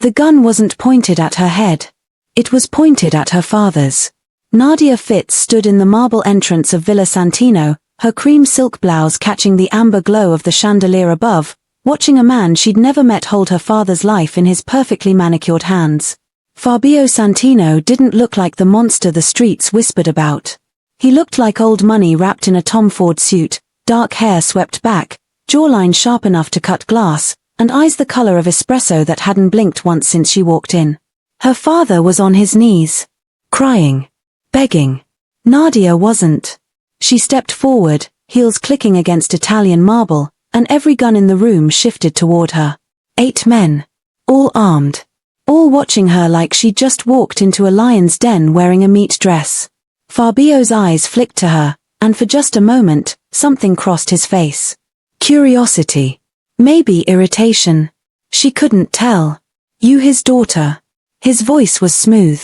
The gun wasn't pointed at her head. It was pointed at her father's. Nadia Fitz stood in the marble entrance of Villa Santino, her cream silk blouse catching the amber glow of the chandelier above, watching a man she'd never met hold her father's life in his perfectly manicured hands. Fabio Santino didn't look like the monster the streets whispered about. He looked like old money wrapped in a Tom Ford suit, dark hair swept back, jawline sharp enough to cut glass, and eyes the color of espresso that hadn't blinked once since she walked in. Her father was on his knees, crying, begging. Nadia wasn't. She stepped forward, heels clicking against Italian marble, and every gun in the room shifted toward her. 8 men. All armed. All watching her like she'd just walked into a lion's den wearing a meat dress. Fabio's eyes flicked to her, and for just a moment, something crossed his face. Curiosity. Maybe irritation. She couldn't tell. You his daughter. His voice was smooth.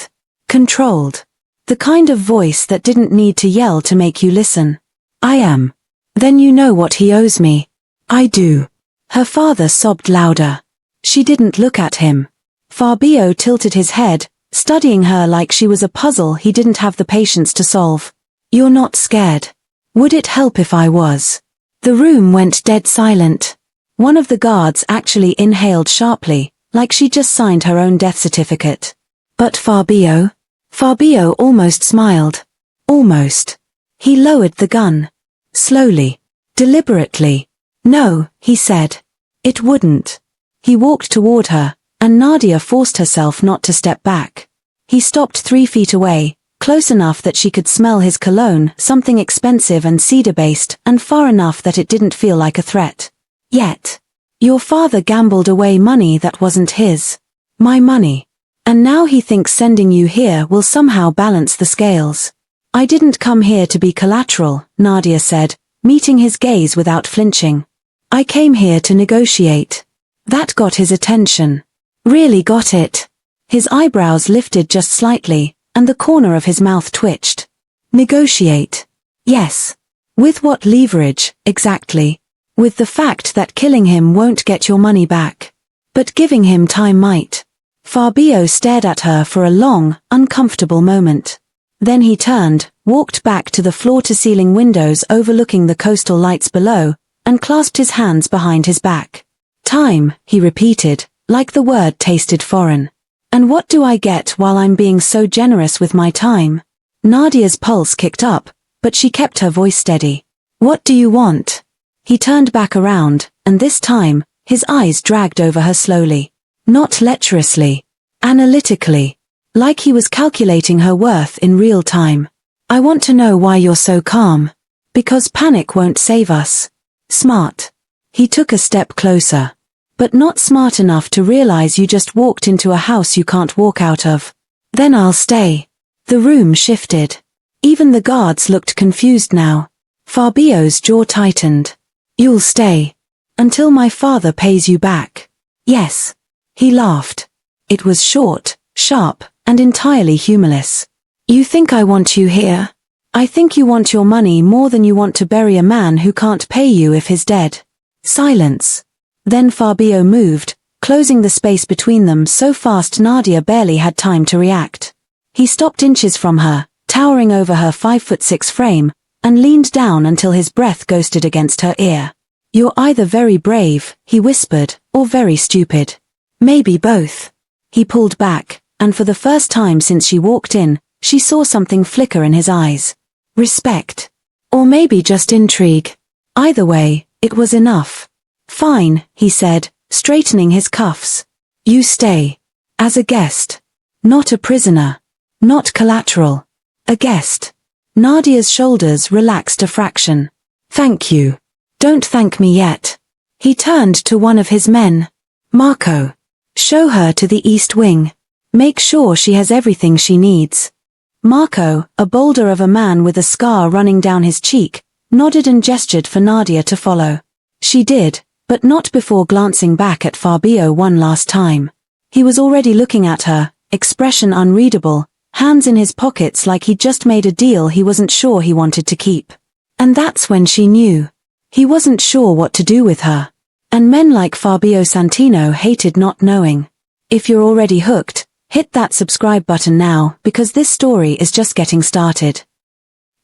Controlled. The kind of voice that didn't need to yell to make you listen. I am. Then you know what he owes me. I do. Her father sobbed louder. She didn't look at him. Fabio tilted his head, studying her like she was a puzzle he didn't have the patience to solve. You're not scared. Would it help if I was? The room went dead silent. One of the guards actually inhaled sharply, like she just signed her own death certificate. But Fabio? Fabio almost smiled. Almost. He lowered the gun. Slowly. Deliberately. No, he said. It wouldn't. He walked toward her, and Nadia forced herself not to step back. He stopped 3 feet away, close enough that she could smell his cologne, something expensive and cedar-based, and far enough that it didn't feel like a threat. Yet. Your father gambled away money that wasn't his. My money. And now he thinks sending you here will somehow balance the scales. I didn't come here to be collateral, Nadia said, meeting his gaze without flinching. I came here to negotiate. That got his attention. Really got it. His eyebrows lifted just slightly, and the corner of his mouth twitched. Negotiate. Yes. With what leverage, exactly? With the fact that killing him won't get your money back. But giving him time might. Fabio stared at her for a long, uncomfortable moment. Then he turned, walked back to the floor-to-ceiling windows overlooking the coastal lights below, and clasped his hands behind his back. Time, he repeated, like the word tasted foreign. And what do I get while I'm being so generous with my time? Nadia's pulse kicked up, but she kept her voice steady. What do you want? He turned back around, and this time, his eyes dragged over her slowly. Not lecherously. Analytically. Like he was calculating her worth in real time. I want to know why you're so calm. Because panic won't save us. Smart. He took a step closer. But not smart enough to realize you just walked into a house you can't walk out of. Then I'll stay. The room shifted. Even the guards looked confused now. Fabio's jaw tightened. You'll stay. Until my father pays you back. Yes. He laughed. It was short, sharp, and entirely humorless. You think I want you here? I think you want your money more than you want to bury a man who can't pay you if he's dead. Silence. Then Fabio moved, closing the space between them so fast Nadia barely had time to react. He stopped inches from her, towering over her 5'6" frame, and leaned down until his breath ghosted against her ear. You're either very brave, he whispered, or very stupid. Maybe both. He pulled back, and for the first time since she walked in, she saw something flicker in his eyes. Respect. Or maybe just intrigue. Either way, it was enough. Fine, he said, straightening his cuffs. You stay. As a guest. Not a prisoner. Not collateral. A guest. Nadia's shoulders relaxed a fraction. Thank you. Don't thank me yet. He turned to one of his men. Marco. Show her to the East Wing. Make sure she has everything she needs. Marco, a boulder of a man with a scar running down his cheek, nodded and gestured for Nadia to follow. She did, but not before glancing back at Fabio one last time. He was already looking at her, expression unreadable, hands in his pockets like he'd just made a deal he wasn't sure he wanted to keep. And that's when she knew. He wasn't sure what to do with her. And men like Fabio Santino hated not knowing. If you're already hooked, hit that subscribe button now because this story is just getting started.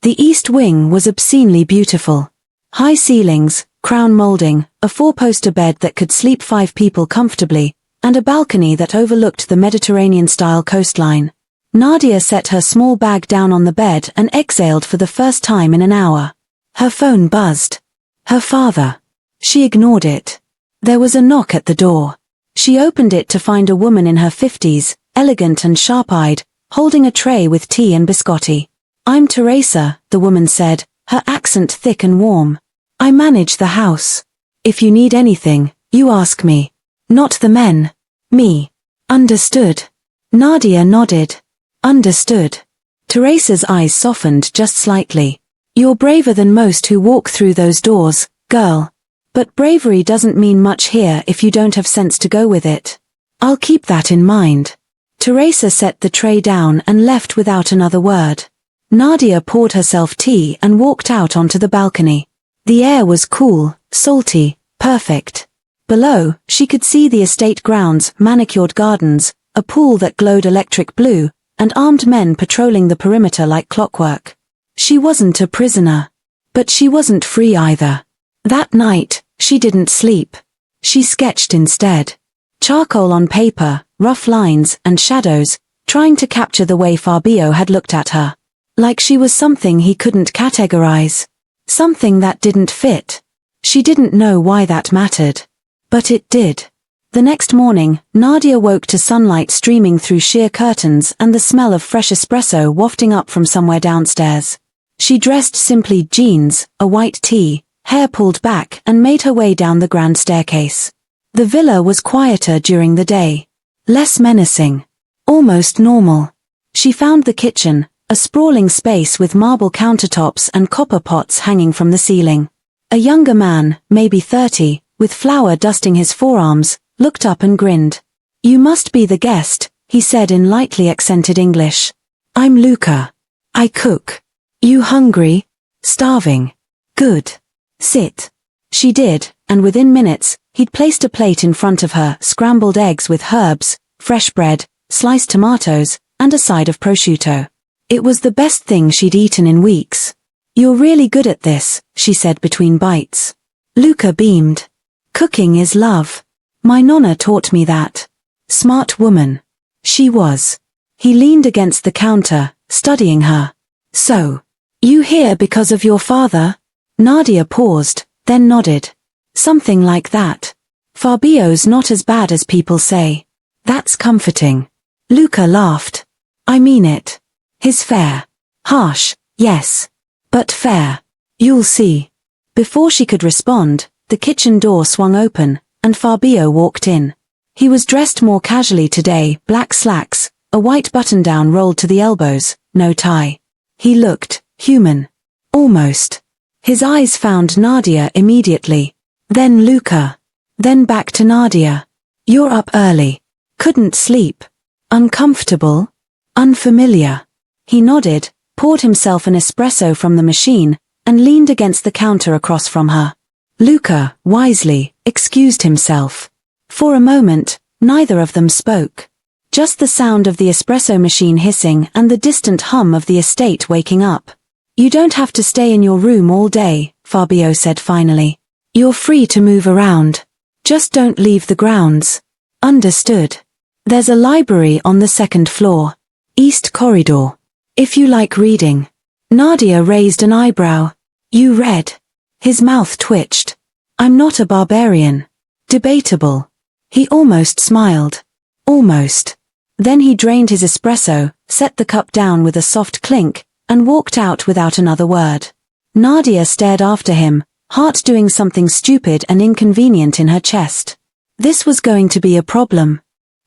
The East Wing was obscenely beautiful. High ceilings, crown molding, a 4-poster bed that could sleep 5 people comfortably, and a balcony that overlooked the Mediterranean-style coastline. Nadia set her small bag down on the bed and exhaled for the first time in an hour. Her phone buzzed. Her father. She ignored it. There was a knock at the door. She opened it to find a woman in her 50s, elegant and sharp-eyed, holding a tray with tea and biscotti. "I'm Teresa," the woman said, her accent thick and warm. "I manage the house. If you need anything, you ask me. Not the men. Me. Understood?" Nadia nodded. Understood. Teresa's eyes softened just slightly. "You're braver than most who walk through those doors, girl. But bravery doesn't mean much here if you don't have sense to go with it. I'll keep that in mind." Teresa set the tray down and left without another word. Nadia poured herself tea and walked out onto the balcony. The air was cool, salty, perfect. Below, she could see the estate grounds, manicured gardens, a pool that glowed electric blue, and armed men patrolling the perimeter like clockwork. She wasn't a prisoner. But she wasn't free either. That night, she didn't sleep. She sketched instead. Charcoal on paper, rough lines and shadows, trying to capture the way Fabio had looked at her. Like she was something he couldn't categorize. Something that didn't fit. She didn't know why that mattered. But it did. The next morning, Nadia woke to sunlight streaming through sheer curtains and the smell of fresh espresso wafting up from somewhere downstairs. She dressed simply jeans, a white tee, hair pulled back and made her way down the grand staircase. The villa was quieter during the day. Less menacing. Almost normal. She found the kitchen, a sprawling space with marble countertops and copper pots hanging from the ceiling. A younger man, maybe 30, with flour dusting his forearms, looked up and grinned. "You must be the guest," he said in lightly accented English. "I'm Luca. I cook. You hungry? Starving? Good. Sit." She did, and within minutes, he'd placed a plate in front of her, scrambled eggs with herbs, fresh bread, sliced tomatoes, and a side of prosciutto. It was the best thing she'd eaten in weeks. "You're really good at this," she said between bites. Luca beamed. "Cooking is love. My nonna taught me that." Smart woman. She was. He leaned against the counter, studying her. "So, you here because of your father?" Nadia paused, then nodded. "Something like that. Fabio's not as bad as people say." "That's comforting." Luca laughed. "I mean it. He's fair. Harsh, yes. But fair. You'll see." Before she could respond, the kitchen door swung open, and Fabio walked in. He was dressed more casually today, black slacks, a white button-down rolled to the elbows, no tie. He looked human. Almost. His eyes found Nadia immediately. Then Luca. Then back to Nadia. "You're up early. Couldn't sleep. Uncomfortable? Unfamiliar?" He nodded, poured himself an espresso from the machine, and leaned against the counter across from her. Luca, wisely, excused himself. For a moment, neither of them spoke. Just the sound of the espresso machine hissing and the distant hum of the estate waking up. "You don't have to stay in your room all day," Fabio said finally. "You're free to move around. Just don't leave the grounds." "Understood. There's a library on the 2nd floor. East corridor. If you like reading." Nadia raised an eyebrow. "You read?" His mouth twitched. "I'm not a barbarian." Debatable. He almost smiled. Almost. Then he drained his espresso, set the cup down with a soft clink, and walked out without another word. Nadia stared after him, heart doing something stupid and inconvenient in her chest. This was going to be a problem.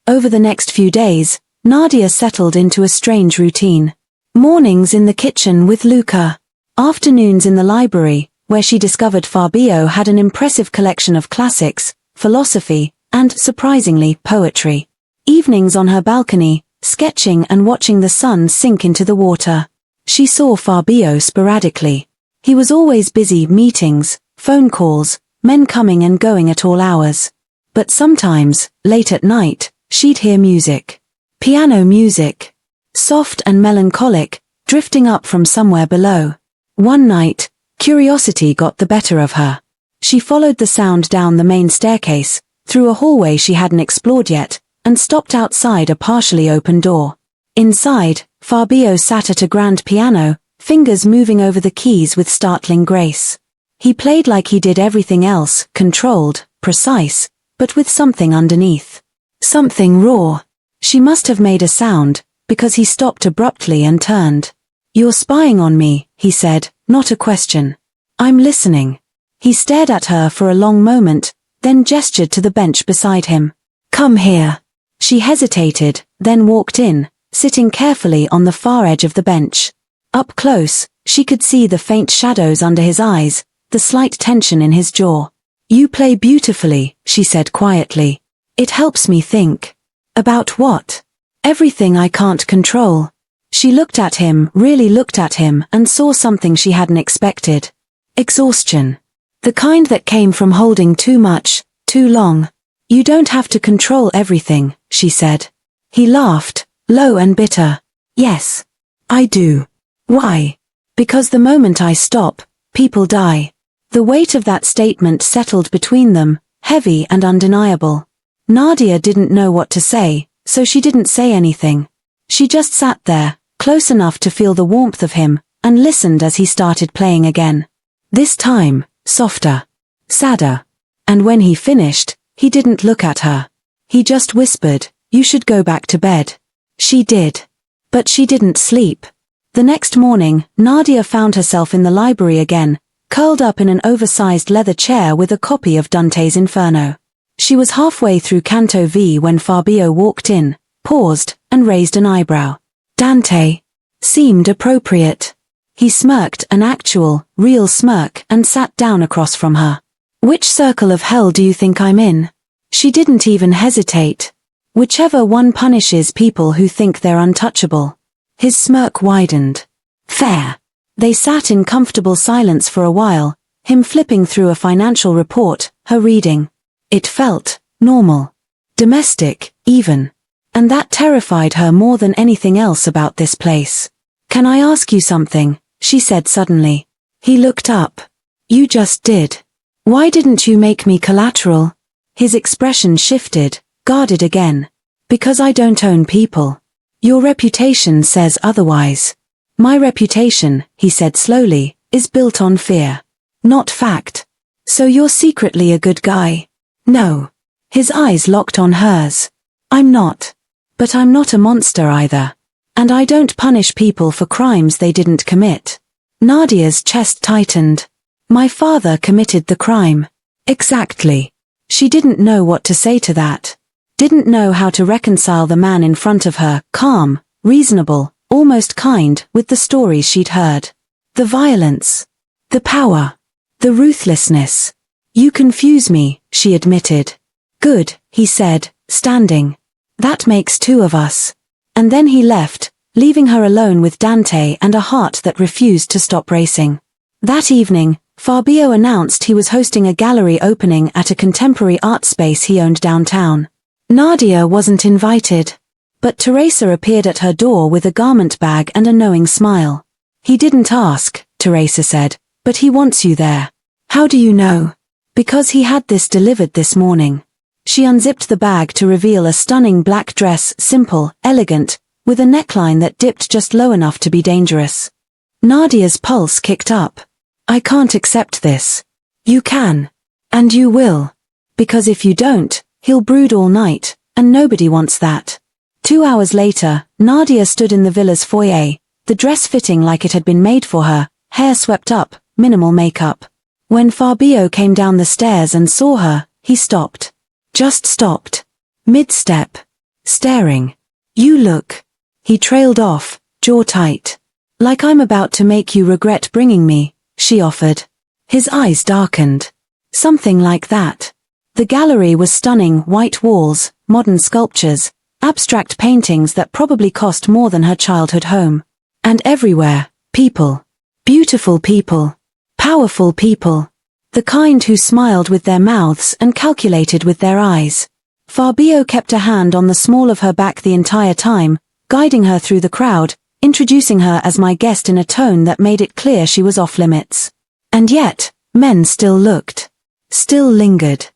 Over the next few days, Nadia settled into a strange routine. Mornings in the kitchen with Luca. Afternoons in the library, where she discovered Fabio had an impressive collection of classics, philosophy, and, surprisingly, poetry. Evenings on her balcony, sketching and watching the sun sink into the water. She saw Fabio sporadically. He was always busy, meetings, phone calls, men coming and going at all hours. But sometimes, late at night, she'd hear music. Piano music. Soft and melancholic, drifting up from somewhere below. One night, curiosity got the better of her. She followed the sound down the main staircase, through a hallway she hadn't explored yet, and stopped outside a partially open door. Inside, Fabio sat at a grand piano, fingers moving over the keys with startling grace. He played like he did everything else, controlled, precise, but with something underneath. Something raw. She must have made a sound, because he stopped abruptly and turned. "You're spying on me," he said, not a question. "I'm listening." He stared at her for a long moment, then gestured to the bench beside him. "Come here." She hesitated, then walked in, sitting carefully on the far edge of the bench. Up close, she could see the faint shadows under his eyes, the slight tension in his jaw. "You play beautifully," she said quietly. "It helps me think." "About what?" "Everything I can't control." She looked at him, really looked at him, and saw something she hadn't expected. Exhaustion. The kind that came from holding too much, too long. "You don't have to control everything," she said. He laughed, low and bitter. "Yes. I do." "Why?" "Because the moment I stop, people die." The weight of that statement settled between them, heavy and undeniable. Nadia didn't know what to say, so she didn't say anything. She just sat there, close enough to feel the warmth of him, and listened as he started playing again. This time, softer. Sadder. And when he finished, he didn't look at her. He just whispered, "You should go back to bed." She did. But she didn't sleep. The next morning, Nadia found herself in the library again, curled up in an oversized leather chair with a copy of Dante's Inferno. She was halfway through Canto V when Fabio walked in, paused, and raised an eyebrow. Dante seemed appropriate. He smirked, an actual, real smirk, and sat down across from her. "Which circle of hell do you think I'm in?" She didn't even hesitate. "Whichever one punishes people who think they're untouchable." His smirk widened. "Fair." They sat in comfortable silence for a while, him flipping through a financial report, her reading. It felt normal. Domestic, even. And that terrified her more than anything else about this place. "Can I ask you something?" she said suddenly. He looked up. "You just did. Why didn't you make me collateral?" His expression shifted, guarded again. "Because I don't own people. Your reputation says otherwise." "My reputation," he said slowly, "is built on fear. Not fact. So you're secretly a good guy?" "No." His eyes locked on hers. "I'm not. But I'm not a monster either. And I don't punish people for crimes they didn't commit." Nadia's chest tightened. "My father committed the crime." "Exactly." She didn't know what to say to that. Didn't know how to reconcile the man in front of her, calm, reasonable, almost kind, with the stories she'd heard. The violence. The power. The ruthlessness. "You confuse me," she admitted. "Good," he said, standing. "That makes two of us." And then he left, leaving her alone with Dante and a heart that refused to stop racing. That evening, Fabio announced he was hosting a gallery opening at a contemporary art space he owned downtown. Nadia wasn't invited. But Teresa appeared at her door with a garment bag and a knowing smile. "He didn't ask," Teresa said, "but he wants you there." "How do you know?" "Because he had this delivered this morning." She unzipped the bag to reveal a stunning black dress, simple, elegant, with a neckline that dipped just low enough to be dangerous. Nadia's pulse kicked up. "I can't accept this." "You can. And you will. Because if you don't, he'll brood all night, and nobody wants that." 2 hours later, Nadia stood in the villa's foyer, the dress fitting like it had been made for her, hair swept up, minimal makeup. When Fabio came down the stairs and saw her, he stopped. Just stopped. Mid-step. Staring. "You look." He trailed off, jaw tight. "Like I'm about to make you regret bringing me," she offered. His eyes darkened. "Something like that." The gallery was stunning, white walls, modern sculptures, abstract paintings that probably cost more than her childhood home. And everywhere, people. Beautiful people. Powerful people. The kind who smiled with their mouths and calculated with their eyes. Fabio kept a hand on the small of her back the entire time, guiding her through the crowd, introducing her as my guest in a tone that made it clear she was off limits. And yet, men still looked. Still lingered.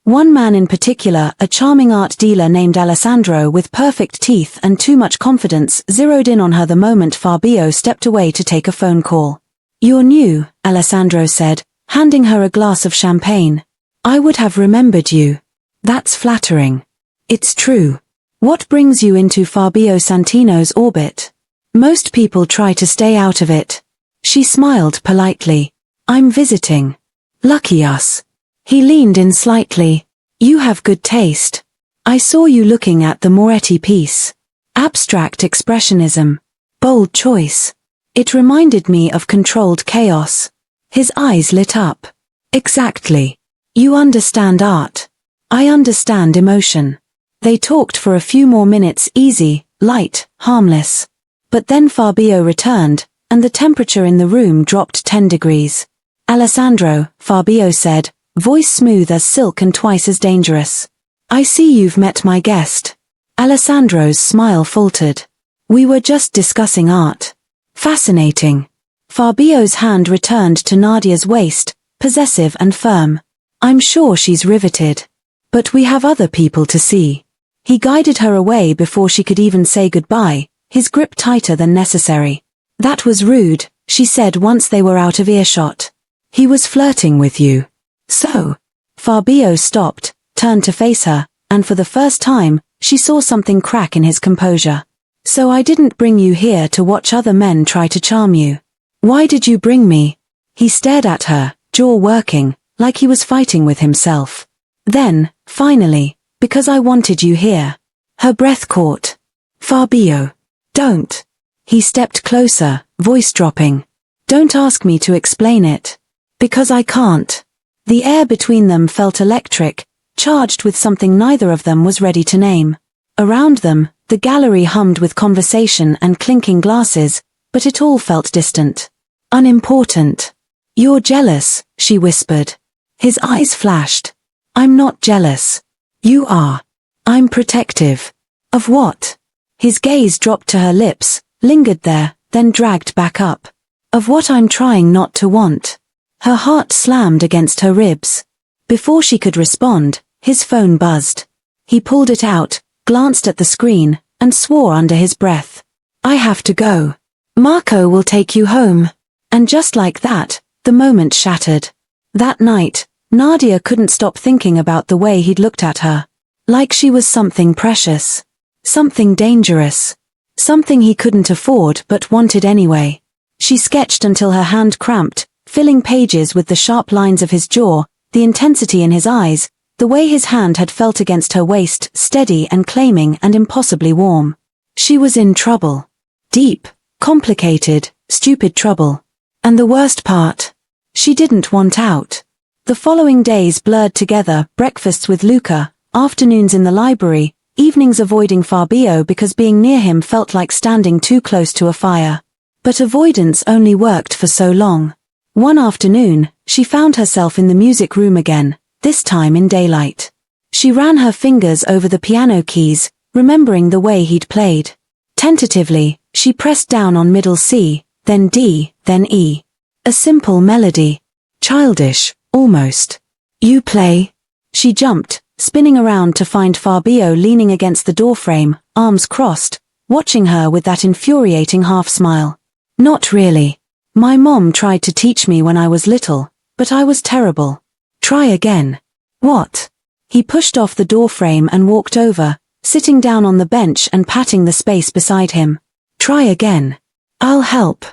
One man in particular, a charming art dealer named Alessandro with perfect teeth and too much confidence, zeroed in on her the moment Fabio stepped away to take a phone call. "You're new," Alessandro said, handing her a glass of champagne. "I would have remembered you." "That's flattering." "It's true. What brings you into Fabio Santino's orbit?" "Most people try to stay out of it." She smiled politely. "I'm visiting." "Lucky us." He leaned in slightly. "You have good taste. I saw you looking at the Moretti piece. Abstract expressionism. Bold choice. It reminded me of controlled chaos." His eyes lit up. "Exactly. You understand art. I understand emotion." They talked for a few more minutes, easy, light, harmless. But then Fabio returned, and the temperature in the room dropped 10 degrees. "Alessandro," Fabio said, voice smooth as silk and twice as dangerous. "I see you've met my guest." Alessandro's smile faltered. "We were just discussing art." "Fascinating." Fabio's hand returned to Nadia's waist, possessive and firm. "I'm sure she's riveted. But we have other people to see." He guided her away before she could even say goodbye, his grip tighter than necessary. "That was rude," she said once they were out of earshot. "He was flirting with you." "So?" Fabio stopped, turned to face her, and for the first time, she saw something crack in his composure. "So I didn't bring you here to watch other men try to charm you. Why did you bring me?" He stared at her, jaw working, like he was fighting with himself. "Then, finally, because I wanted you here." Her breath caught. "Fabio. Don't." He stepped closer, voice dropping. "Don't ask me to explain it. Because I can't." The air between them felt electric, charged with something neither of them was ready to name. Around them, the gallery hummed with conversation and clinking glasses, but it all felt distant. Unimportant. "You're jealous," she whispered. His eyes flashed. "I'm not jealous." "You are." "I'm protective." "Of what?" His gaze dropped to her lips, lingered there, then dragged back up. "Of what I'm trying not to want." Her heart slammed against her ribs. Before she could respond, his phone buzzed. He pulled it out, glanced at the screen, and swore under his breath. "I have to go. Marco will take you home." And just like that, the moment shattered. That night, Nadia couldn't stop thinking about the way he'd looked at her. Like she was something precious. Something dangerous. Something he couldn't afford but wanted anyway. She sketched until her hand cramped, filling pages with the sharp lines of his jaw, the intensity in his eyes, the way his hand had felt against her waist, steady and claiming and impossibly warm. She was in trouble. Deep, complicated, stupid trouble. And the worst part, she didn't want out. The following days blurred together, breakfasts with Luca, afternoons in the library, evenings avoiding Fabio because being near him felt like standing too close to a fire. But avoidance only worked for so long. One afternoon, she found herself in the music room again, this time in daylight. She ran her fingers over the piano keys, remembering the way he'd played. Tentatively, she pressed down on middle C, then D, then E. A simple melody. Childish, almost. "You play?" She jumped, spinning around to find Fabio leaning against the doorframe, arms crossed, watching her with that infuriating half-smile. "Not really. My mom tried to teach me when I was little, but I was terrible." "Try again." "What?" He pushed off the doorframe and walked over, sitting down on the bench and patting the space beside him. "Try again." "I'll help."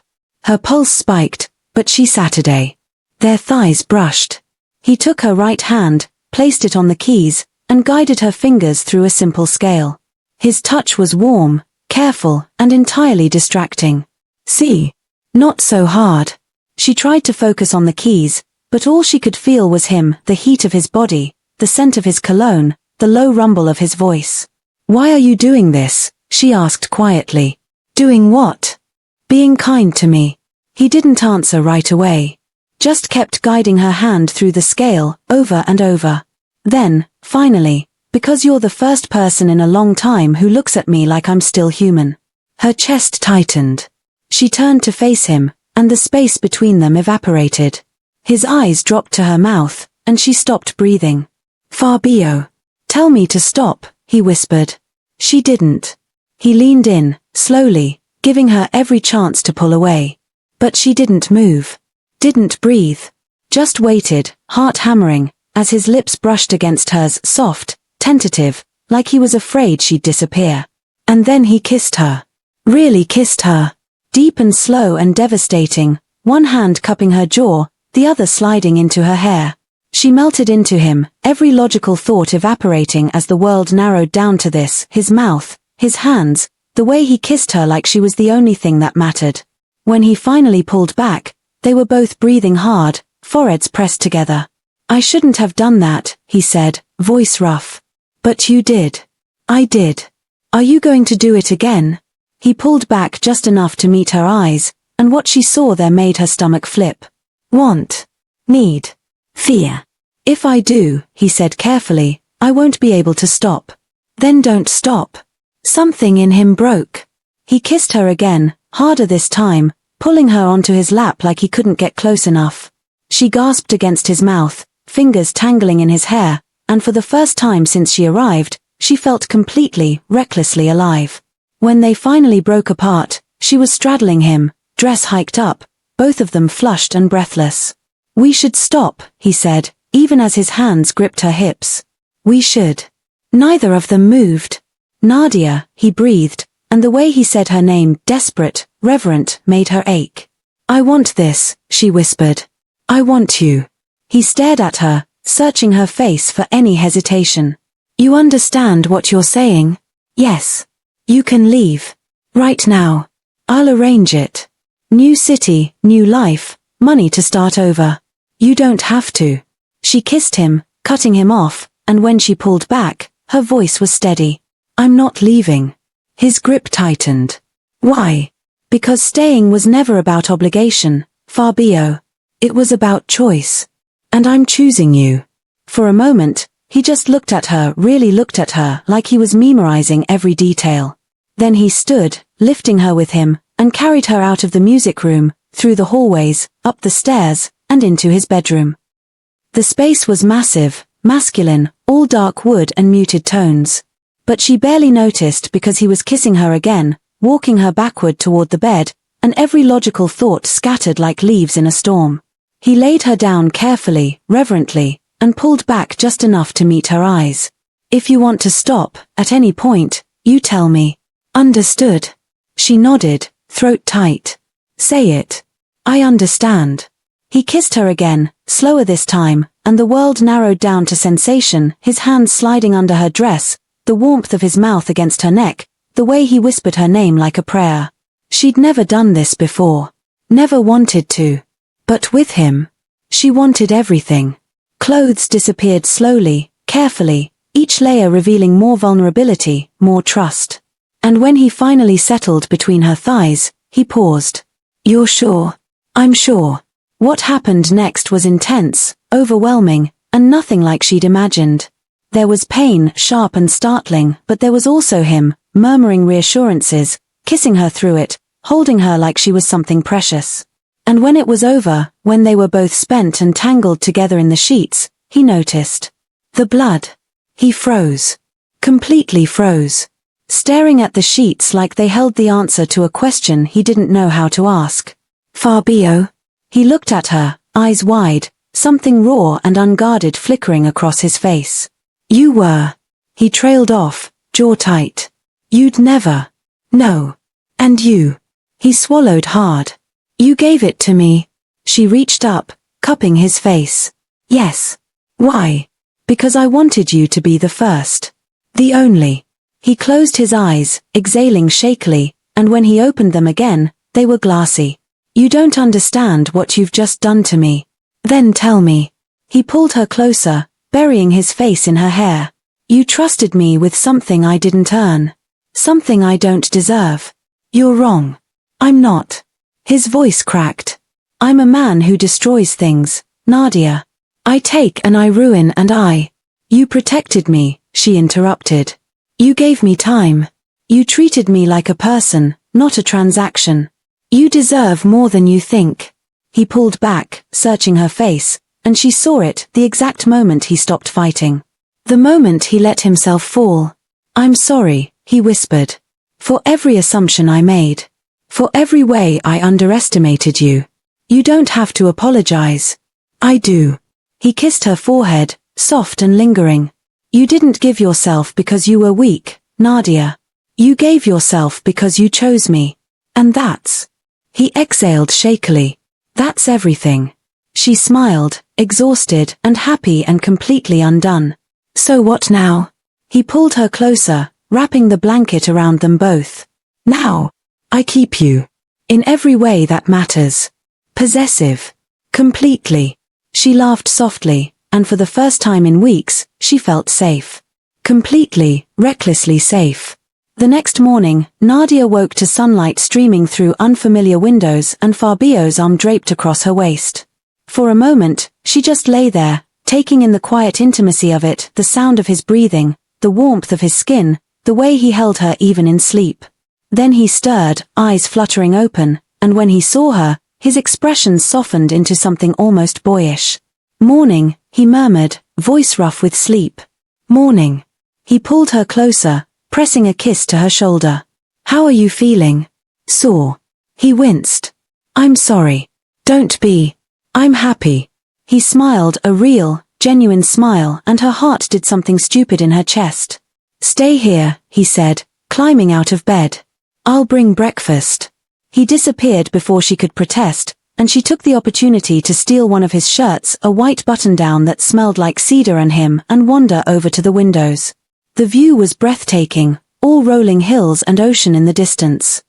Her pulse spiked, but she Saturday. Their thighs brushed. He took her right hand, placed it on the keys, and guided her fingers through a simple scale. His touch was warm, careful, and entirely distracting. "See? Not so hard." She tried to focus on the keys, but all she could feel was him, the heat of his body, the scent of his cologne, the low rumble of his voice. "Why are you doing this?" she asked quietly. "Doing what?" "Being kind to me." He didn't answer right away. Just kept guiding her hand through the scale, over and over. Then, finally, Because you're the first person in a long time who looks at me like I'm still human. Her chest tightened. She turned to face him, and the space between them evaporated. His eyes dropped to her mouth, and she stopped breathing. Fabio. Tell me to stop, he whispered. She didn't. He leaned in, slowly, giving her every chance to pull away. But she didn't move. Didn't breathe. Just waited, heart hammering, as his lips brushed against hers, soft, tentative, like he was afraid she'd disappear. And then he kissed her. Really kissed her. Deep and slow and devastating, one hand cupping her jaw, the other sliding into her hair. She melted into him, every logical thought evaporating as the world narrowed down to this, his mouth, his hands, the way he kissed her like she was the only thing that mattered. When he finally pulled back, they were both breathing hard, foreheads pressed together. I shouldn't have done that, he said, voice rough. But you did. I did. Are you going to do it again? He pulled back just enough to meet her eyes, and what she saw there made her stomach flip. Want. Need. Fear. If I do, he said carefully, I won't be able to stop. Then don't stop. Something in him broke. He kissed her again, harder this time, pulling her onto his lap like he couldn't get close enough. She gasped against his mouth, fingers tangling in his hair, and for the first time since she arrived, she felt completely, recklessly alive. When they finally broke apart, she was straddling him, dress hiked up, both of them flushed and breathless. We should stop, he said, even as his hands gripped her hips. We should. Neither of them moved. Nadia, he breathed, and the way he said her name, desperate, reverent, made her ache. I want this, she whispered. I want you. He stared at her, searching her face for any hesitation. You understand what you're saying? Yes. You can leave. Right now. I'll arrange it. New city, new life, money to start over. You don't have to. She kissed him, cutting him off, and when she pulled back, her voice was steady. I'm not leaving. His grip tightened. Why? Because staying was never about obligation, Fabio. It was about choice. And I'm choosing you. For a moment, he just looked at her, really looked at her, like he was memorizing every detail. Then he stood, lifting her with him, and carried her out of the music room, through the hallways, up the stairs, and into his bedroom. The space was massive, masculine, all dark wood and muted tones. But she barely noticed because he was kissing her again, walking her backward toward the bed, and every logical thought scattered like leaves in a storm. He laid her down carefully, reverently, and pulled back just enough to meet her eyes. If you want to stop, at any point, you tell me. Understood. She nodded, throat tight. Say it. I understand. He kissed her again, slower this time, and the world narrowed down to sensation, his hands sliding under her dress, the warmth of his mouth against her neck, the way he whispered her name like a prayer. She'd never done this before. Never wanted to. But with him, she wanted everything. Clothes disappeared slowly, carefully, each layer revealing more vulnerability, more trust. And when he finally settled between her thighs, he paused. You're sure? I'm sure. What happened next was intense, overwhelming, and nothing like she'd imagined. There was pain, sharp and startling, but there was also him, murmuring reassurances, kissing her through it, holding her like she was something precious. And when it was over, when they were both spent and tangled together in the sheets, he noticed. The blood. He froze. Completely froze. Staring at the sheets like they held the answer to a question he didn't know how to ask. Fabio. He looked at her, eyes wide, something raw and unguarded flickering across his face. You were. He trailed off, jaw tight. You'd never. No. And you. He swallowed hard. You gave it to me. She reached up, cupping his face. Yes. Why? Because I wanted you to be the first. The only. He closed his eyes, exhaling shakily, and when he opened them again, they were glassy. You don't understand what you've just done to me. Then tell me. He pulled her closer, burying his face in her hair. You trusted me with something I didn't earn. Something I don't deserve. You're wrong. I'm not. His voice cracked. I'm a man who destroys things, Nadia. I take and I ruin and I. You protected me, she interrupted. You gave me time. You treated me like a person, not a transaction. You deserve more than you think. He pulled back, searching her face, and she saw it the exact moment he stopped fighting. The moment he let himself fall. I'm sorry, he whispered. For every assumption I made. For every way I underestimated you. You don't have to apologize. I do. He kissed her forehead, soft and lingering. You didn't give yourself because you were weak, Nadia. You gave yourself because you chose me. And that's... He exhaled shakily. That's everything. She smiled, exhausted and happy and completely undone. So what now? He pulled her closer, wrapping the blanket around them both. Now, I keep you. In every way that matters. Possessive. Completely. She laughed softly, and for the first time in weeks, she felt safe. Completely, recklessly safe. The next morning, Nadia woke to sunlight streaming through unfamiliar windows and Fabio's arm draped across her waist. For a moment, she just lay there, taking in the quiet intimacy of it, the sound of his breathing, the warmth of his skin, the way he held her even in sleep. Then he stirred, eyes fluttering open, and when he saw her, his expression softened into something almost boyish. Morning, he murmured, voice rough with sleep. Morning. He pulled her closer, pressing a kiss to her shoulder. How are you feeling? Sore. He winced. I'm sorry. Don't be. I'm happy. He smiled, a real, genuine smile, and her heart did something stupid in her chest. Stay here, he said, climbing out of bed. I'll bring breakfast. He disappeared before she could protest, and she took the opportunity to steal one of his shirts, a white button-down that smelled like cedar and him, and wander over to the windows. The view was breathtaking, all rolling hills and ocean in the distance.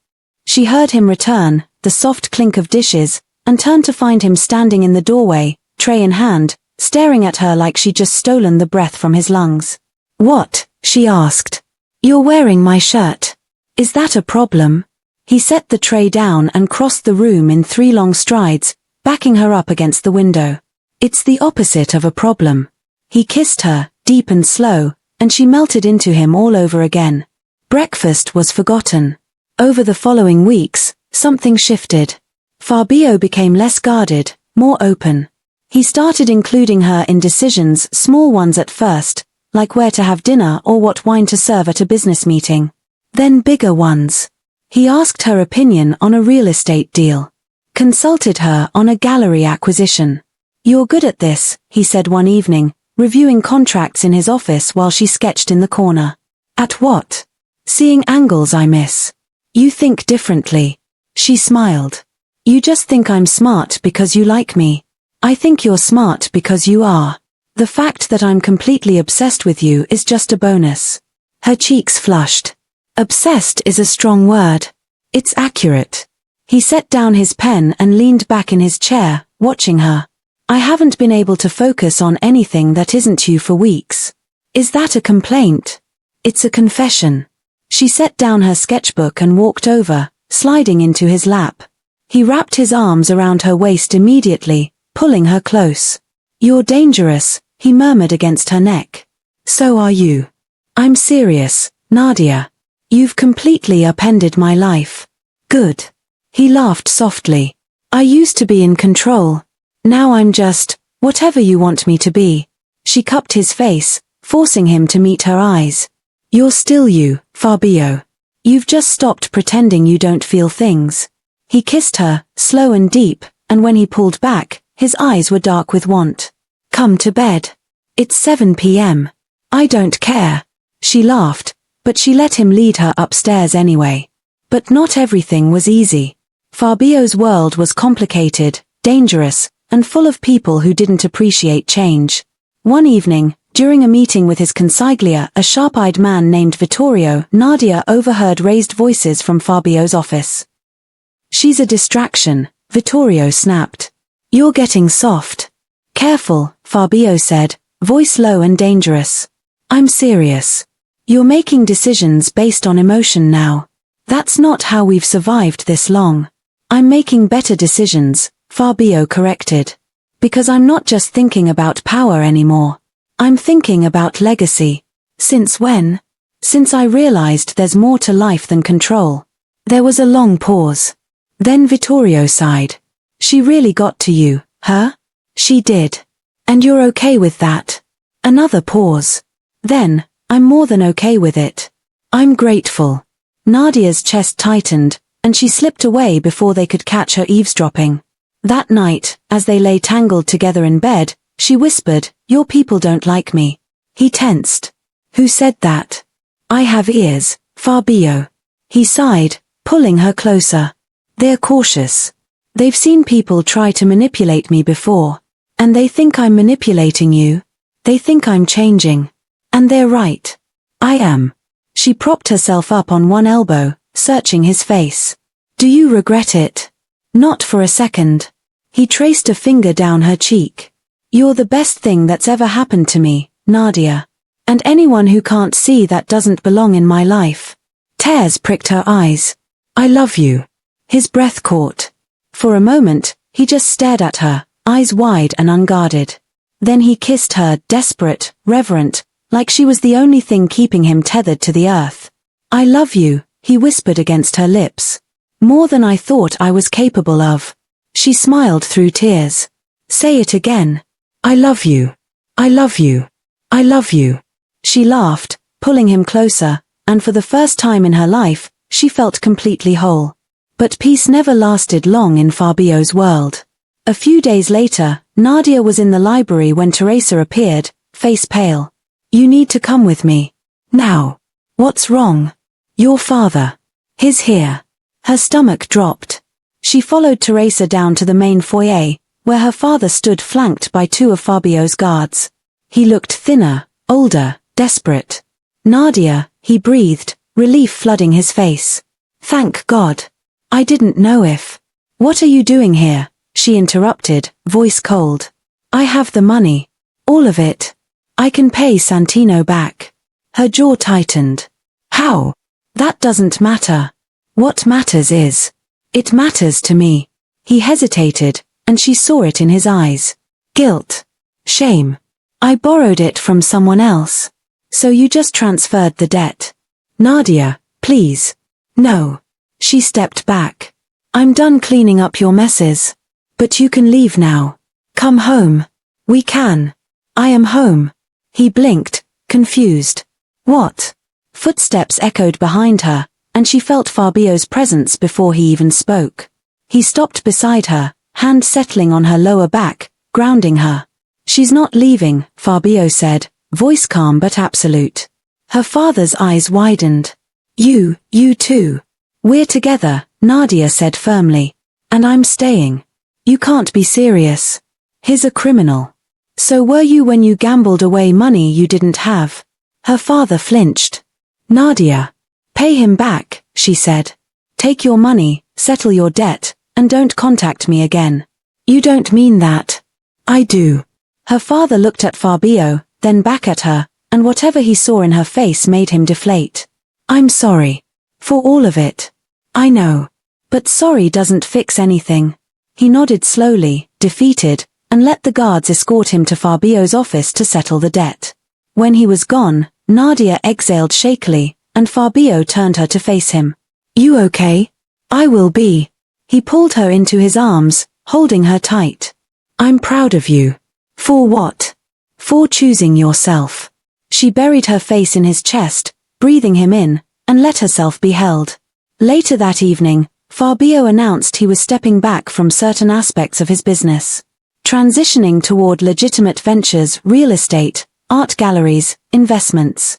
She heard him return, the soft clink of dishes, and turned to find him standing in the doorway, tray in hand, staring at her like she'd just stolen the breath from his lungs. What? She asked. You're wearing my shirt. Is that a problem? He set the tray down and crossed the room in 3 long strides, backing her up against the window. It's the opposite of a problem. He kissed her, deep and slow, and she melted into him all over again. Breakfast was forgotten. Over the following weeks, something shifted. Fabio became less guarded, more open. He started including her in decisions, small ones at first, like where to have dinner or what wine to serve at a business meeting. Then bigger ones. He asked her opinion on a real estate deal. Consulted her on a gallery acquisition. You're good at this, he said one evening, reviewing contracts in his office while she sketched in the corner. At what? Seeing angles I miss. You think differently. She smiled. You just think I'm smart because you like me. I think you're smart because you are. The fact that I'm completely obsessed with you is just a bonus. Her cheeks flushed. Obsessed is a strong word. It's accurate. He set down his pen and leaned back in his chair, watching her. I haven't been able to focus on anything that isn't you for weeks. Is that a complaint? It's a confession. She set down her sketchbook and walked over, sliding into his lap. He wrapped his arms around her waist immediately, pulling her close. You're dangerous, he murmured against her neck. So are you. I'm serious, Nadia. You've completely upended my life. Good. He laughed softly. I used to be in control. Now I'm just, whatever you want me to be. She cupped his face, forcing him to meet her eyes. You're still you, Fabio. You've just stopped pretending you don't feel things. He kissed her, slow and deep, and when he pulled back, his eyes were dark with want. Come to bed. It's 7 p.m. I don't care. She laughed, but she let him lead her upstairs anyway. But not everything was easy. Fabio's world was complicated, dangerous, and full of people who didn't appreciate change. One evening, during a meeting with his consigliere, a sharp-eyed man named Vittorio, Nadia overheard raised voices from Fabio's office. She's a distraction, Vittorio snapped. You're getting soft. Careful, Fabio said, voice low and dangerous. I'm serious. You're making decisions based on emotion now. That's not how we've survived this long. I'm making better decisions, Fabio corrected. Because I'm not just thinking about power anymore. I'm thinking about legacy. Since when? Since I realized there's more to life than control. There was a long pause. Then Vittorio sighed. She really got to you, huh? She did. And you're okay with that? Another pause. Then, I'm more than okay with it. I'm grateful. Nadia's chest tightened, and she slipped away before they could catch her eavesdropping. That night, as they lay tangled together in bed, she whispered, "Your people don't like me." He tensed. "Who said that?" "I have ears, Fabio." He sighed, pulling her closer. "They're cautious. They've seen people try to manipulate me before. And they think I'm manipulating you. They think I'm changing. And they're right. I am." She propped herself up on one elbow, searching his face. "Do you regret it?" "Not for a second." He traced a finger down her cheek. "You're the best thing that's ever happened to me, Nadia. And anyone who can't see that doesn't belong in my life." Tears pricked her eyes. "I love you." His breath caught. For a moment, he just stared at her, eyes wide and unguarded. Then he kissed her, desperate, reverent, like she was the only thing keeping him tethered to the earth. "I love you," he whispered against her lips. "More than I thought I was capable of." She smiled through tears. "Say it again." "I love you. I love you. I love you." She laughed, pulling him closer, and for the first time in her life, she felt completely whole. But peace never lasted long in Fabio's world. A few days later, Nadia was in the library when Teresa appeared, face pale. "You need to come with me. Now." "What's wrong?" "Your father. He's here." Her stomach dropped. She followed Teresa down to the main foyer, where her father stood flanked by two of Fabio's guards. He looked thinner, older, desperate. "Nadia," he breathed, relief flooding his face. "Thank God. I didn't know if—" "What are you doing here?" she interrupted, voice cold. "I have the money. All of it. I can pay Santino back." Her jaw tightened. "How?" "That doesn't matter. What matters is—" "It matters to me." He hesitated, and she saw it in his eyes. "Guilt. Shame. I borrowed it from someone else. So you just transferred the debt." "Nadia, please." "No." She stepped back. "I'm done cleaning up your messes. But you can leave now. Come home." "We can. I am home." He blinked, confused. "What?" Footsteps echoed behind her, and she felt Fabio's presence before he even spoke. He stopped beside her, hand settling on her lower back, grounding her. "She's not leaving," Fabio said, voice calm but absolute. Her father's eyes widened. You too." "We're together," Nadia said firmly. "And I'm staying." "You can't be serious. He's a criminal." "So were you when you gambled away money you didn't have?" Her father flinched. "Nadia." "Pay him back," she said. "Take your money, settle your debt, and don't contact me again." "You don't mean that." "I do." Her father looked at Fabio, then back at her, and whatever he saw in her face made him deflate. "I'm sorry. For all of it. I know. But sorry doesn't fix anything." He nodded slowly, defeated, and let the guards escort him to Fabio's office to settle the debt. When he was gone, Nadia exhaled shakily, and Fabio turned her to face him. "You okay?" "I will be." He pulled her into his arms, holding her tight. "I'm proud of you." "For what?" "For choosing yourself." She buried her face in his chest, breathing him in, and let herself be held. Later that evening, Fabio announced he was stepping back from certain aspects of his business, transitioning toward legitimate ventures, real estate, art galleries, investments.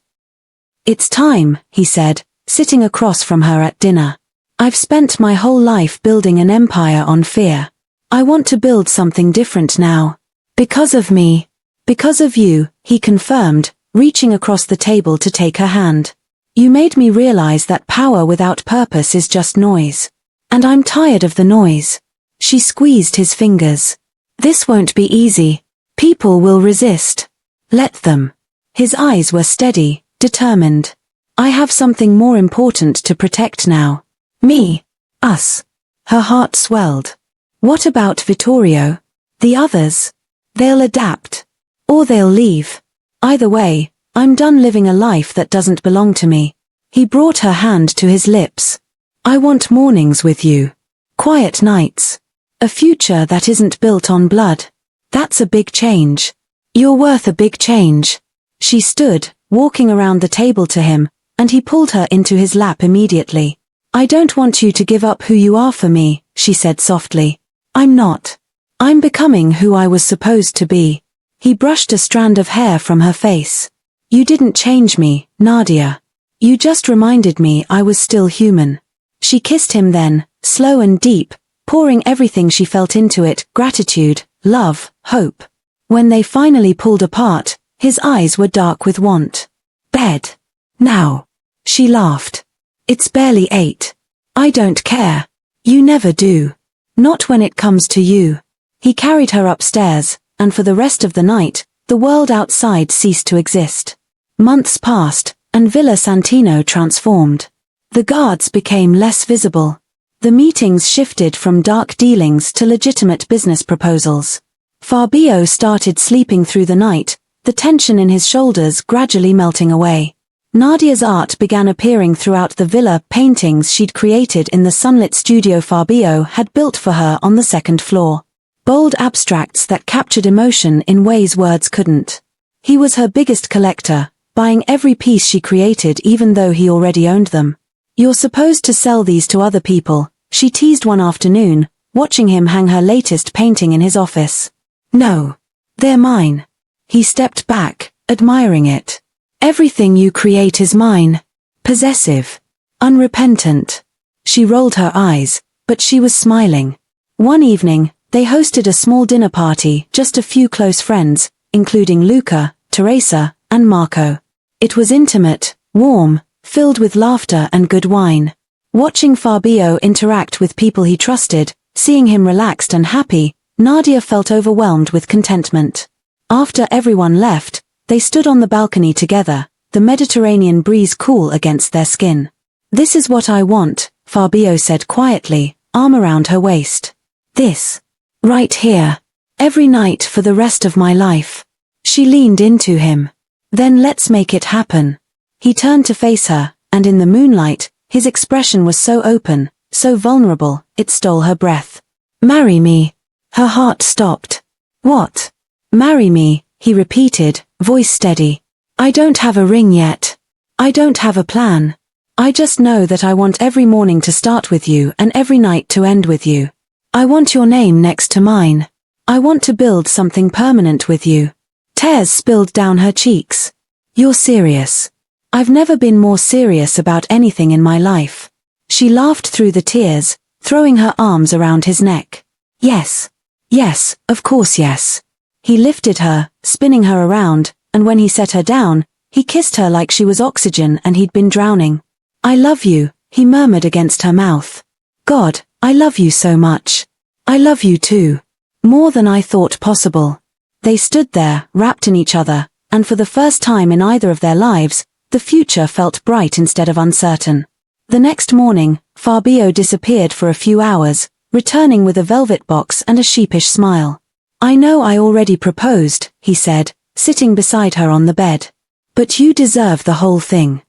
"It's time," he said, sitting across from her at dinner. "I've spent my whole life building an empire on fear. I want to build something different now. Because of me. Because of you," he confirmed, reaching across the table to take her hand. "You made me realize that power without purpose is just noise. And I'm tired of the noise." She squeezed his fingers. "This won't be easy. People will resist. Let them." His eyes were steady, determined. "I have something more important to protect now. Me. Us." Her heart swelled. "What about Vittorio? The others? They'll adapt. Or they'll leave. Either way, I'm done living a life that doesn't belong to me. He brought her hand to his lips. I want mornings with you. Quiet nights. A future that isn't built on blood. That's a big change. You're worth a big change. She stood, walking around the table to him, and he pulled her into his lap immediately. I don't want you to give up who you are for me, she said softly. I'm not. I'm becoming who I was supposed to be. He brushed a strand of hair from her face. You didn't change me, Nadia. You just reminded me I was still human. She kissed him then, slow and deep, pouring everything she felt into it, gratitude, love, hope. When they finally pulled apart, his eyes were dark with want. Bed. Now. She laughed. It's barely 8. I don't care. You never do. Not when it comes to you. He carried her upstairs, and for the rest of the night, the world outside ceased to exist. Months passed, and Villa Santino transformed. The guards became less visible. The meetings shifted from dark dealings to legitimate business proposals. Fabio started sleeping through the night, the tension in his shoulders gradually melting away. Nadia's art began appearing throughout the villa, paintings she'd created in the sunlit studio Fabio had built for her on the second floor. Bold abstracts that captured emotion in ways words couldn't. He was her biggest collector, buying every piece she created even though he already owned them. You're supposed to sell these to other people, she teased one afternoon, watching him hang her latest painting in his office. No. They're mine. He stepped back, admiring it. Everything you create is mine. Possessive. Unrepentant. She rolled her eyes, but she was smiling. One evening, they hosted a small dinner party, just a few close friends, including Luca, Teresa, and Marco. It was intimate, warm, filled with laughter and good wine. Watching Fabio interact with people he trusted, seeing him relaxed and happy, Nadia felt overwhelmed with contentment. After everyone left, they stood on the balcony together, the Mediterranean breeze cool against their skin. This is what I want, Fabio said quietly, arm around her waist. This. Right here. Every night for the rest of my life. She leaned into him. Then let's make it happen. He turned to face her, and in the moonlight, his expression was so open, so vulnerable, it stole her breath. Marry me. Her heart stopped. What? Marry me, he repeated, voice steady. I don't have a ring yet. I don't have a plan. I just know that I want every morning to start with you and every night to end with you. I want your name next to mine. I want to build something permanent with you. Tears spilled down her cheeks. You're serious. I've never been more serious about anything in my life. She laughed through the tears, throwing her arms around his neck. Yes. Yes, of course yes. He lifted her, spinning her around, and when he set her down, he kissed her like she was oxygen and he'd been drowning. I love you, he murmured against her mouth. God, I love you so much. I love you too. More than I thought possible. They stood there, wrapped in each other, and for the first time in either of their lives, the future felt bright instead of uncertain. The next morning, Fabio disappeared for a few hours, returning with a velvet box and a sheepish smile. I know I already proposed, he said, sitting beside her on the bed. But you deserve the whole thing.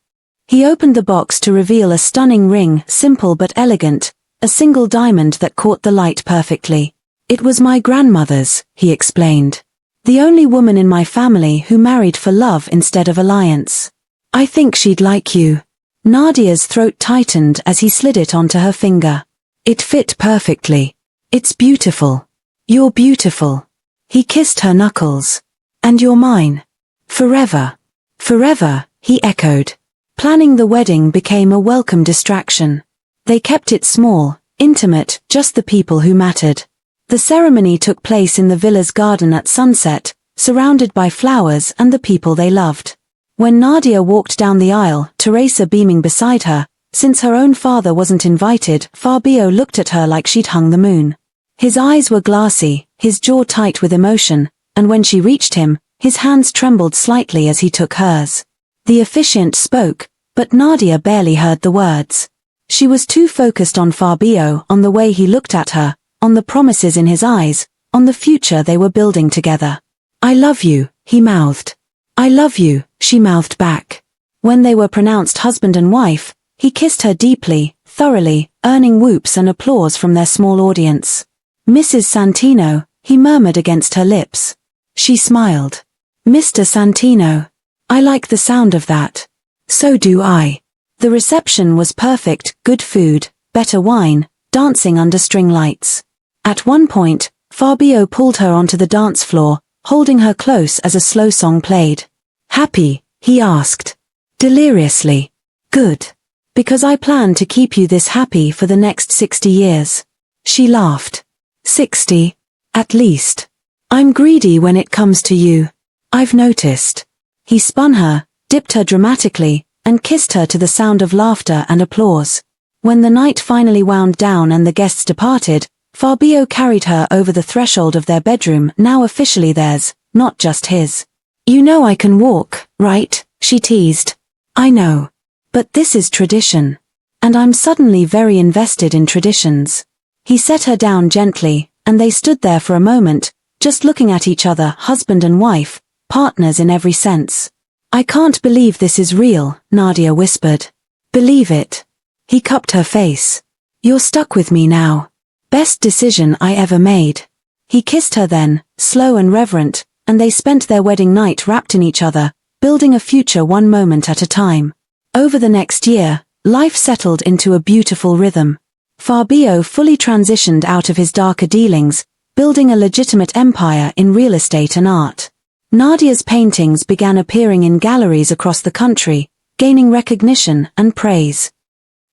He opened the box to reveal a stunning ring, simple but elegant, a single diamond that caught the light perfectly. It was my grandmother's, he explained. The only woman in my family who married for love instead of alliance. I think she'd like you. Nadia's throat tightened as he slid it onto her finger. It fit perfectly. It's beautiful. You're beautiful. He kissed her knuckles. And you're mine. Forever. Forever, he echoed. Planning the wedding became a welcome distraction. They kept it small, intimate, just the people who mattered. The ceremony took place in the villa's garden at sunset, surrounded by flowers and the people they loved. When Nadia walked down the aisle, Teresa beaming beside her, since her own father wasn't invited, Fabio looked at her like she'd hung the moon. His eyes were glassy, his jaw tight with emotion, and when she reached him, his hands trembled slightly as he took hers. The officiant spoke, but Nadia barely heard the words. She was too focused on Fabio, on the way he looked at her, on the promises in his eyes, on the future they were building together. I love you, he mouthed. I love you, she mouthed back. When they were pronounced husband and wife, he kissed her deeply, thoroughly, earning whoops and applause from their small audience. Mrs. Santino, he murmured against her lips. She smiled. Mr. Santino. I like the sound of that. So do I. The reception was perfect, good food, better wine, dancing under string lights. At one point, Fabio pulled her onto the dance floor, holding her close as a slow song played. Happy? He asked. Deliriously. Good. Because I plan to keep you this happy for the next 60 years. She laughed. 60? At least. I'm greedy when it comes to you. I've noticed. He spun her, dipped her dramatically, and kissed her to the sound of laughter and applause. When the night finally wound down and the guests departed, Fabio carried her over the threshold of their bedroom, now officially theirs, not just his. You know I can walk, right? She teased. I know. But this is tradition. And I'm suddenly very invested in traditions. He set her down gently, and they stood there for a moment, just looking at each other, husband and wife, partners in every sense. I can't believe this is real, Nadia whispered. Believe it. He cupped her face. You're stuck with me now. Best decision I ever made. He kissed her then, slow and reverent, and they spent their wedding night wrapped in each other, building a future one moment at a time. Over the next year, life settled into a beautiful rhythm. Fabio fully transitioned out of his darker dealings, building a legitimate empire in real estate and art. Nadia's paintings began appearing in galleries across the country, gaining recognition and praise.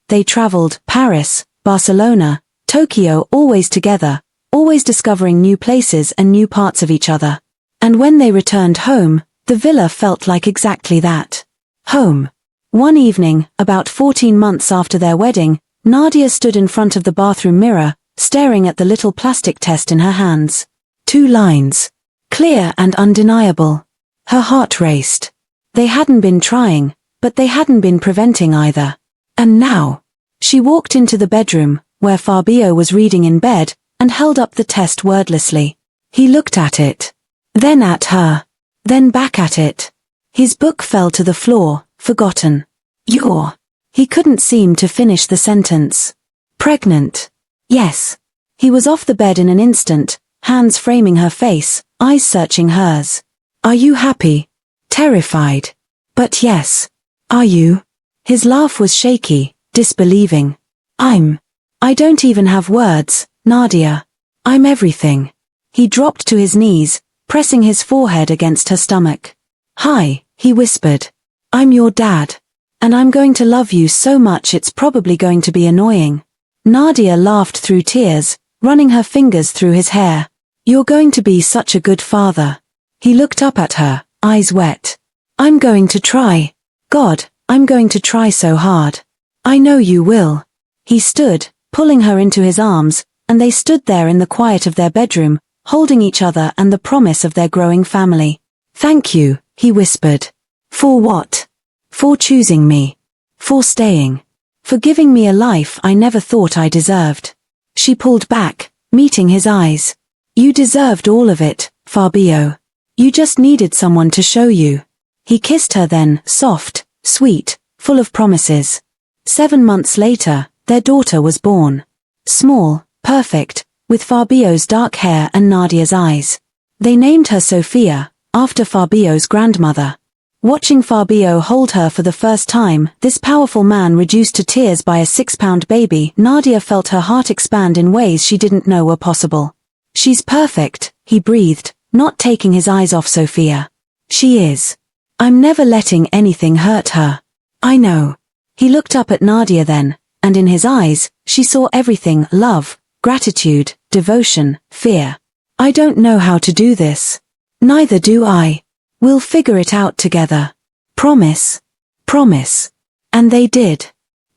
They traveled Paris, Barcelona, Tokyo, always together, always discovering new places and new parts of each other. And when they returned home, the villa felt like exactly that. Home. One evening, about 14 months after their wedding, Nadia stood in front of the bathroom mirror, staring at the little plastic test in her hands. 2 lines. Clear and undeniable. Her heart raced. They hadn't been trying, but they hadn't been preventing either. And now, she walked into the bedroom, where Fabio was reading in bed, and held up the test wordlessly. He looked at it. Then at her. Then back at it. His book fell to the floor, forgotten. You're. He couldn't seem to finish the sentence. Pregnant. Yes. He was off the bed in an instant, hands framing her face, eyes searching hers. Are you happy? Terrified. But yes. Are you? His laugh was shaky, disbelieving. I don't even have words, Nadia. I'm everything. He dropped to his knees, pressing his forehead against her stomach. Hi, he whispered. I'm your dad. And I'm going to love you so much it's probably going to be annoying. Nadia laughed through tears, running her fingers through his hair. You're going to be such a good father. He looked up at her, eyes wet. I'm going to try. God, I'm going to try so hard. I know you will. He stood, pulling her into his arms, and they stood there in the quiet of their bedroom, holding each other and the promise of their growing family. Thank you, he whispered. For what? For choosing me. For staying. For giving me a life I never thought I deserved. She pulled back, meeting his eyes. You deserved all of it, Fabio. You just needed someone to show you. He kissed her then, soft, sweet, full of promises. 7 months later, their daughter was born. Small, perfect, with Fabio's dark hair and Nadia's eyes. They named her Sophia, after Fabio's grandmother. Watching Fabio hold her for the first time, this powerful man reduced to tears by a 6-pound baby, Nadia felt her heart expand in ways she didn't know were possible. She's perfect, he breathed, not taking his eyes off Sophia. She is. I'm never letting anything hurt her. I know. He looked up at Nadia then, and in his eyes, she saw everything: love, gratitude, devotion, fear. I don't know how to do this. Neither do I. We'll figure it out together. Promise. Promise. And they did.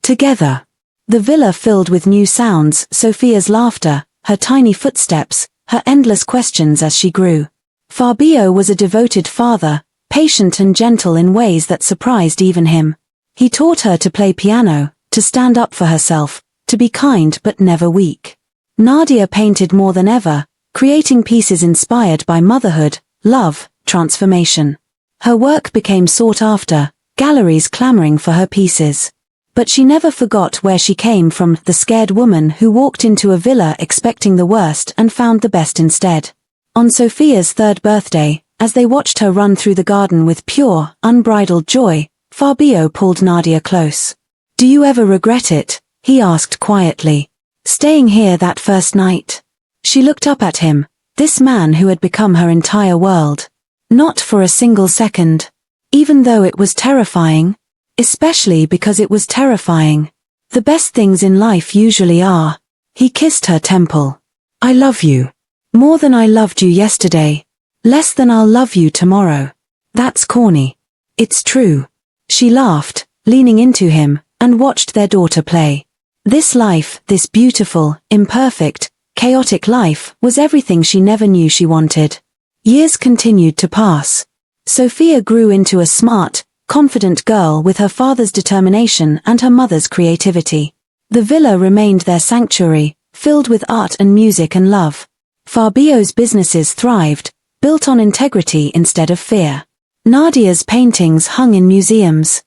Together. The villa filled with new sounds, Sophia's laughter, her tiny footsteps, her endless questions as she grew. Fabio was a devoted father, patient and gentle in ways that surprised even him. He taught her to play piano, to stand up for herself, to be kind but never weak. Nadia painted more than ever, creating pieces inspired by motherhood, love, transformation. Her work became sought after, galleries clamoring for her pieces. But she never forgot where she came from, the scared woman who walked into a villa expecting the worst and found the best instead. On Sophia's 3rd birthday, as they watched her run through the garden with pure, unbridled joy, Fabio pulled Nadia close. "Do you ever regret it?" he asked quietly. "Staying here that first night?" She looked up at him, this man who had become her entire world. Not for a single second. Even though it was terrifying. Especially because it was terrifying. The best things in life usually are. He kissed her temple. "I love you. More than I loved you yesterday. Less than I'll love you tomorrow." "That's corny." "It's true." She laughed, leaning into him, and watched their daughter play. This life, this beautiful, imperfect, chaotic life, was everything she never knew she wanted. Years continued to pass. Sophia grew into a smart, confident girl with her father's determination and her mother's creativity. The villa remained their sanctuary, filled with art and music and love. Fabio's businesses thrived, built on integrity instead of fear. Nadia's paintings hung in museums.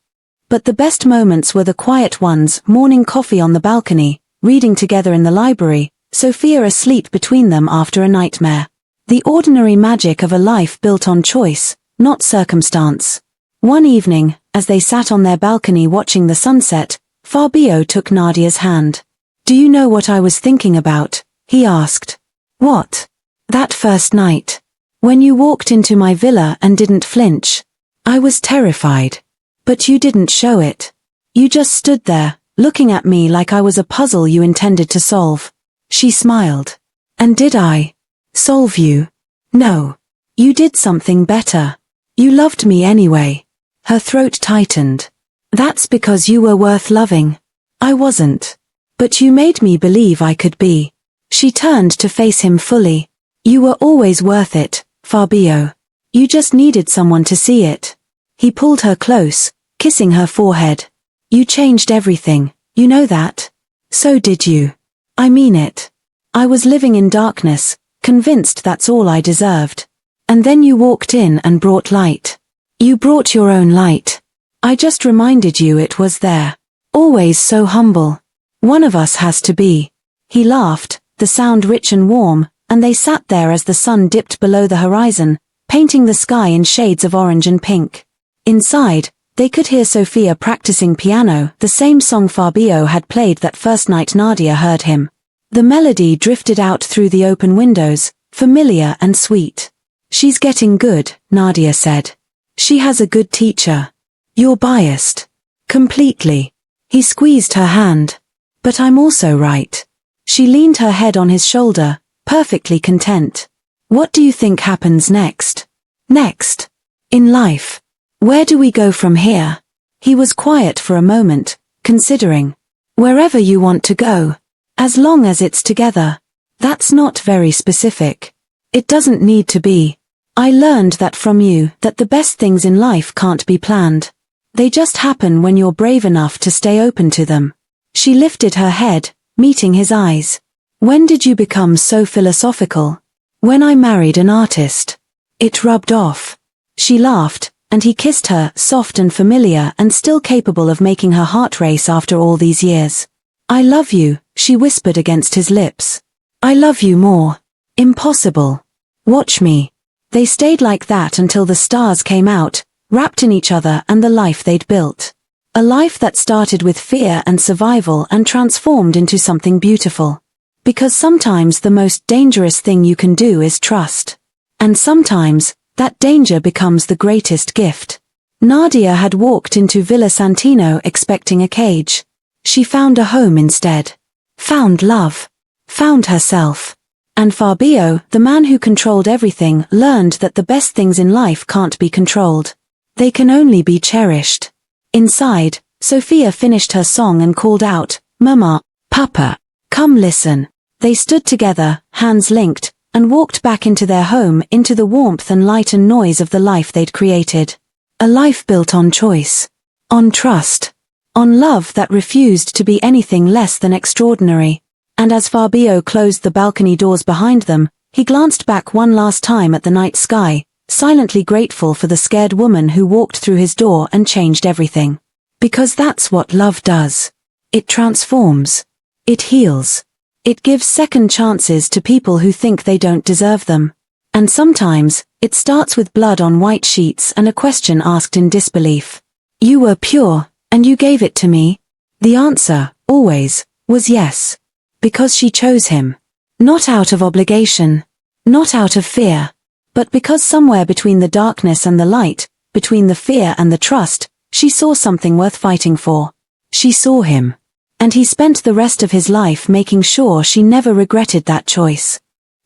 But the best moments were the quiet ones, morning coffee on the balcony, reading together in the library, Sophia asleep between them after a nightmare. The ordinary magic of a life built on choice, not circumstance. One evening, as they sat on their balcony watching the sunset, Fabio took Nadia's hand. "Do you know what I was thinking about?" he asked. "What?" "That first night. When you walked into my villa and didn't flinch. I was terrified. But you didn't show it. You just stood there, looking at me like I was a puzzle you intended to solve." She smiled. "And did I solve you?" "No. You did something better. You loved me anyway." Her throat tightened. "That's because you were worth loving. I wasn't. But you made me believe I could be." She turned to face him fully. "You were always worth it, Fabio. You just needed someone to see it." He pulled her close, kissing her forehead. "You changed everything, you know that?" "So did you." "I mean it. I was living in darkness, convinced that's all I deserved. And then you walked in and brought light. You brought your own light. I just reminded you it was there. Always so humble. One of us has to be." He laughed, the sound rich and warm, and they sat there as the sun dipped below the horizon, painting the sky in shades of orange and pink. Inside, they could hear Sophia practicing piano, the same song Fabio had played that first night Nadia heard him. The melody drifted out through the open windows, familiar and sweet. "She's getting good," Nadia said. "She has a good teacher." "You're biased." "Completely." He squeezed her hand. "But I'm also right." She leaned her head on his shoulder, perfectly content. "What do you think happens next?" "Next? In life? Where do we go from here?" He was quiet for a moment, considering. "Wherever you want to go. As long as it's together." "That's not very specific." "It doesn't need to be. I learned that from you, that the best things in life can't be planned. They just happen when you're brave enough to stay open to them." She lifted her head, meeting his eyes. "When did you become so philosophical?" "When I married an artist. It rubbed off." She laughed, and he kissed her, soft and familiar and still capable of making her heart race after all these years. "I love you," she whispered against his lips. "I love you more." "Impossible. Watch me." They stayed like that until the stars came out, wrapped in each other and the life they'd built. A life that started with fear and survival and transformed into something beautiful. Because sometimes the most dangerous thing you can do is trust. And sometimes, that danger becomes the greatest gift. Nadia had walked into Villa Santino expecting a cage. She found a home instead. Found love. Found herself. And Fabio, the man who controlled everything, learned that the best things in life can't be controlled. They can only be cherished. Inside, Sophia finished her song and called out, "Mama, Papa, come listen." They stood together, hands linked, and walked back into their home, into the warmth and light and noise of the life they'd created. A life built on choice. On trust. On love that refused to be anything less than extraordinary. And as Fabio closed the balcony doors behind them, he glanced back one last time at the night sky, silently grateful for the scared woman who walked through his door and changed everything. Because that's what love does. It transforms. It heals. It gives second chances to people who think they don't deserve them. And sometimes, it starts with blood on white sheets and a question asked in disbelief. You were pure, and you gave it to me? The answer, always, was yes. Because she chose him. Not out of obligation. Not out of fear. But because somewhere between the darkness and the light, between the fear and the trust, she saw something worth fighting for. She saw him. And he spent the rest of his life making sure she never regretted that choice.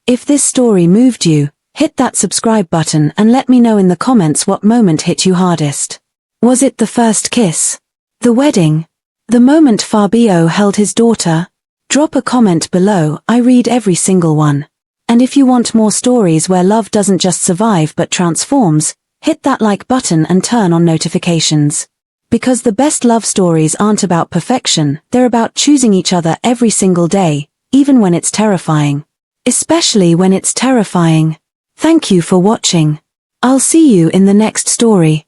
If this story moved you, hit that subscribe button and let me know in the comments what moment hit you hardest. Was it the first kiss? The wedding? The moment Fabio held his daughter? Drop a comment below, I read every single one. And if you want more stories where love doesn't just survive but transforms, hit that like button and turn on notifications. Because the best love stories aren't about perfection, they're about choosing each other every single day, even when it's terrifying. Especially when it's terrifying. Thank you for watching. I'll see you in the next story.